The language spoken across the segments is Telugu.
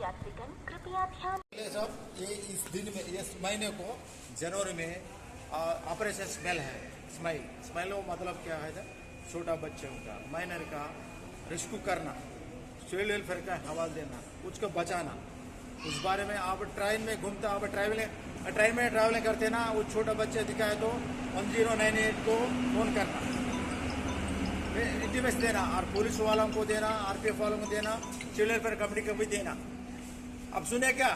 यात्रीगण कृपया ध्यान। ये इस दिन में इस महीने को जनवरी में ऑपरेशन स्मेल है। स्माइल वो मतलब क्या है? छोटा बच्चों का माइनर का रेस्क्यू करना, चाइल्ड वेलफेयर का हवाला देना, उसको बचाना। उस बारे में आप ट्रेन में घूमता, आप ट्रेन में ट्रैवलिंग करते ना, वो छोटा बच्चे दिखाए तो 1098 को फोन करना, इंटीमेशन देना, और पुलिस वालों को देना, आरपीएफ वालों को देना, चाइल्ड वेलफेयर कमिटी को भी देना। अब सुने क्या,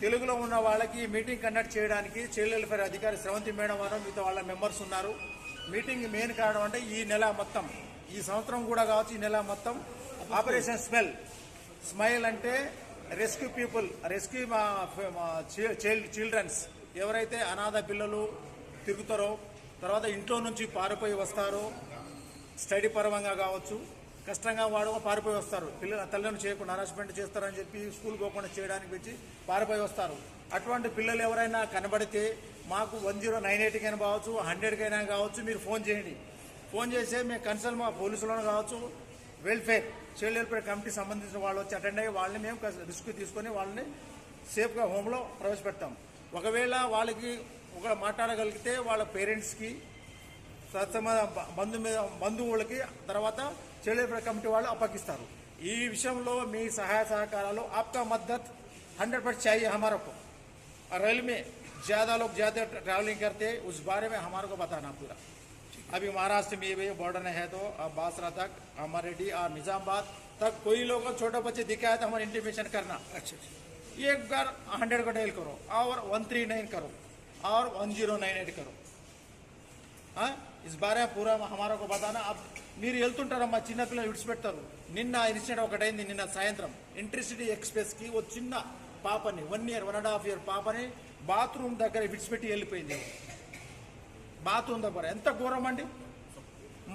తెలుగులో ఉన్న వాళ్ళకి మీటింగ్ కండక్ట్ చేయడానికి చైల్డ్ వెల్ఫేర్ అధికారి శ్రవంతి మేడం వారు మిగతా వాళ్ళ మెంబర్స్ ఉన్నారు. మీటింగ్ మెయిన్ కారణం అంటే ఈ నెల మొత్తం, ఈ సంవత్సరం కూడా కావచ్చు, ఈ నెల మొత్తం ఆపరేషన్ స్మైల్ అంటే రెస్క్యూ పీపుల్, రెస్క్యూ చిల్డ్రన్స్ ఎవరైతే అనాథ పిల్లలు తిరుగుతారో, తర్వాత ఇంట్లో నుంచి పారిపోయి వస్తారో, స్టడీ పరంగా కావచ్చు, కష్టంగా వాడు పారిపోయి వస్తారు, పిల్లల తల్లిని చేయకుండా హరాస్మెంట్ చేస్తారని చెప్పి స్కూల్ పోకుండా చేయడానికి వచ్చి పారిపోయి వస్తారు. అటువంటి పిల్లలు ఎవరైనా కనబడితే మాకు 1098కైనా కావచ్చు, 100కైనా కావచ్చు, మీరు ఫోన్ చేయండి. ఫోన్ చేస్తే మేము కన్సల్ట్ మా పోలీసులను కావచ్చు, వెల్ఫేర్ చైల్డ్ వెల్ఫేర్ కమిటీ సంబంధించిన వాళ్ళు వచ్చి అటెండ్ అయ్యి వాళ్ళని మేము రిస్క్ తీసుకొని వాళ్ళని సేఫ్గా హోమ్లో ప్రవేశపెడతాం. ఒకవేళ వాళ్ళకి ఒక మాట్లాడగలిగితే వాళ్ళ పేరెంట్స్కి, బంధువులకి, తర్వాత చైల్డ్ వెల్ఫేర్ కమిటీ వాళ్ళు అప్పగిస్తారు. ఈ విషయంలో మీ సహాయ సహకారాలు आपका मदद 100% चाहिए हमारे को। रेल में ज़्यादा लोग ज़्यादा ट्रैवलिंग करते, उस बारे में हमारे को बताना पूरा। अभी महाराष्ट्र में भी बॉर्डर है तो बासरा तक, अमरेडी और निजामाबाद तक कोई लोग छोटे बच्चे दिखाए तो हमारे इंटीमेशन करना। अच्छा, एक बार 100 को डायल करो और 139 करो और 1098 करो। हाँ, इस बारे में पूरा हमारा को बताना। अब మీరు వెళ్తుంటారమ్మా, చిన్నపిల్లలు విడిచిపెడతారు. నిన్న ఇన్సిడెంట్ ఒకటైంది. నిన్న సాయంత్రం ఇంటర్సిటీ ఎక్స్ప్రెస్కి ఒక చిన్న పాపని, 1 year 1.5 year పాపని బాత్రూమ్ దగ్గర విడిచిపెట్టి వెళ్ళిపోయింది. బాత్రూమ్ దగ్గర ఎంత ఘోరం అండి.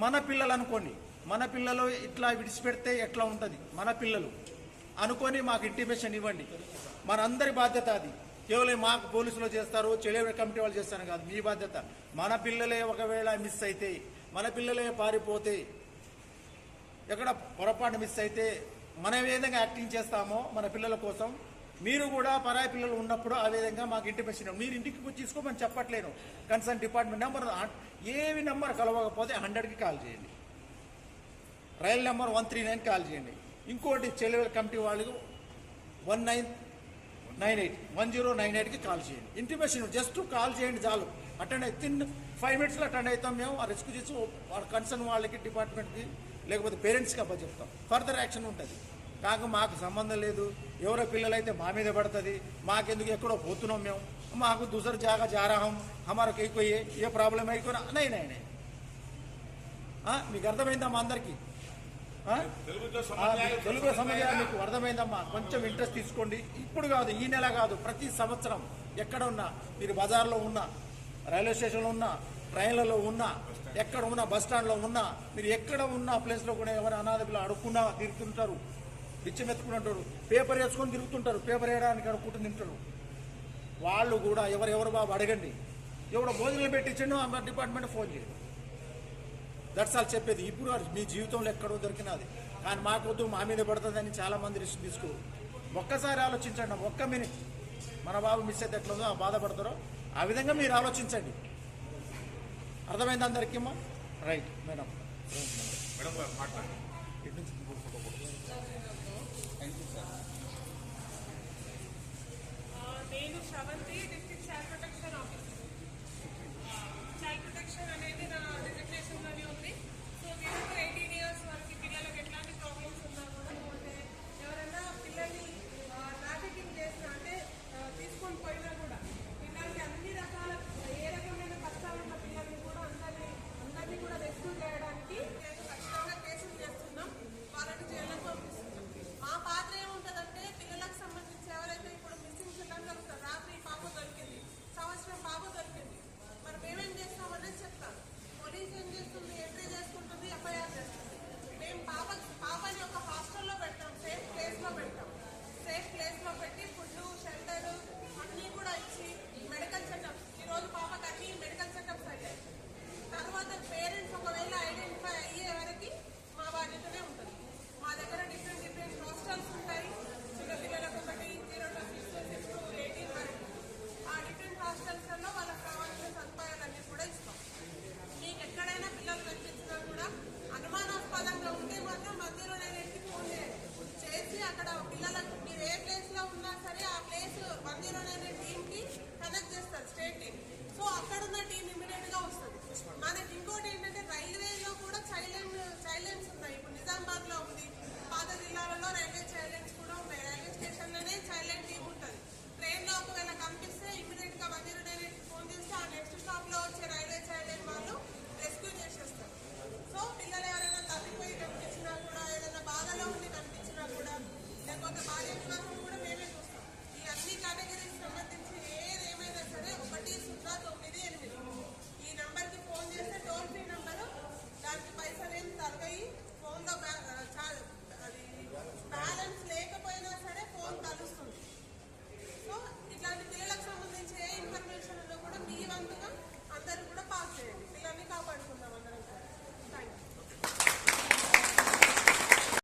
మన పిల్లలు అనుకోండి, మన పిల్లలు ఇట్లా విడిచిపెడితే ఎట్లా ఉంటుంది? మన పిల్లలు అనుకొని మాకు ఇంటిమేషన్ ఇవ్వండి. మనందరి బాధ్యత అది. కేవలం మాకు పోలీసులు చేస్తారు, చైల్డ్ కమిటీ వాళ్ళు చేస్తారు కాదు, మీ బాధ్యత. మన పిల్లలే ఒకవేళ మిస్ అయితే, మన పిల్లలే పారిపోతే, ఎక్కడ పొరపాటు మిస్ అయితే మనం ఏ విధంగా యాక్టింగ్ చేస్తామో మన పిల్లల కోసం, మీరు కూడా పరాయి పిల్లలు ఉన్నప్పుడు ఆ విధంగా మాకు ఇంటిమేషన్. మీరు ఇంటికి వచ్చి తీసుకోమని చెప్పట్లేను. కన్సర్న్ డిపార్ట్మెంట్ నెంబర్, ఏవి నెంబర్ కలవకపోతే 100కి కాల్ చేయండి. రైల్ నెంబర్ 139 కాల్ చేయండి. ఇంకోటి చైల్డ్ కమిటీ వాళ్ళకు 1098కి కాల్ చేయండి. ఇంటిమేషన్ జస్ట్ కాల్ చేయండి చాలు. అటెండ్ అయితే 5 minutesలో అటెండ్ అవుతాం మేము. ఆ రిస్క్ చేసి కన్సర్న్ వాళ్ళకి, డిపార్ట్మెంట్కి, లేకపోతే పేరెంట్స్కి అప్పచెప్తాం. ఫర్దర్ యాక్షన్ ఉంటుంది. కాక మాకు సంబంధం లేదు. ఎవరో పిల్లలైతే మా మీద పడుతుంది, మాకెందుకు, ఎక్కడో పోతున్నాం మేము, మాకు దూసరి జాగా जा रहा हूं, हमारा कोई ఏ ప్రాబ్లం అయిపోయినా నై మీకు అర్థమైందమ్మా? అందరికీ తెలుగు సమస్య మీకు అర్థమైందమ్మా? కొంచెం ఇంట్రెస్ట్ తీసుకోండి. ఇప్పుడు కాదు, ఈ నెల కాదు, ప్రతి సంవత్సరం ఎక్కడ ఉన్నా, మీరు బజార్లో ఉన్నా, రైల్వే స్టేషన్లో ఉన్నా, ట్రైన్లలో ఉన్నా, ఎక్కడ ఉన్నా, బస్ స్టాండ్లో ఉన్నా, మీరు ఎక్కడ ఉన్న ప్లేస్లో కూడా ఎవరు అనాథ పిల్లలు అడుక్కున్నా తిరుగుతుంటారు, బిచ్చమెత్తుకుంటుంటారు, పేపర్ వేసుకొని తిరుగుతుంటారు, పేపర్ వేయడానికి అడుక్కుంటూ తింటారు. వాళ్ళు కూడా ఎవరెవరు బాబు అడగండి. ఎవడో భోజనం పెట్టించండు, ఆ డిపార్ట్మెంట్ ఫోన్ చేయండి. దట్స్ ఆల్ చెప్పేది. ఇప్పుడు మీ జీవితంలో ఎక్కడో దొరికినది, కానీ మాకొద్దు, మా మీద పడుతుందని చాలామంది రిస్క్ తీసుకోరు. ఒక్కసారి ఆలోచించండి, ఒక్క మినిట్. మన బాబు మిస్ అయితే ఎట్లా ఉందో, ఆ బాధపడతారో ఆ విధంగా మీరు ఆలోచించండి. అర్థమైంది అందరికీ అమ్మా? Right madam. నేను Sravanthi, district child protection officer. Child protection అనేది నా డిజిగ్నేషన్లోనే ఉంది. సో నేను 18 years వరకు పిల్లలకు ఎట్లాంటి ప్రాబ్లమ్స్ ఉన్నా కూడా, ఎవరైనా పిల్లల్ని ట్రాఫికింగ్ చేసినా, అంటే తీసుకొని పోయినా కూడా, పిల్లలకి అన్ని రకాల, ఏ రకమైన కష్టాలు ఉన్న పిల్లల్ని కూడా అందరినీ కూడా రెస్క్యూ చేయడానికి ఖచ్చితంగా కేసులు చేస్తున్నాం. నిజామాబాద్ లో ఉంది. పాత జిల్లాలలో రైల్వే చైల్డ్ లైన్స్ కూడా ఉన్నాయి. రైల్వే స్టేషన్ లోనే చైల్డ్ లైన్ టీమ్ ఉంటుంది. ట్రైన్ లో ఒకవేళ కనిపిస్తే ఇమీడియట్ గా 109 ఫోన్ చేస్తే ఆ నెక్స్ట్ స్టాప్ లో వచ్చే రైల్వే చైల్డ్ లైన్ వాళ్ళు రెస్క్యూ చేసేస్తారు. సో పిల్లలు ఎవరైనా తప్పిపోయి కనిపించినా కూడా, ఏదైనా బాధలో ఉండి కనిపించినా కూడా, లేకపోతే భార్య వివాహం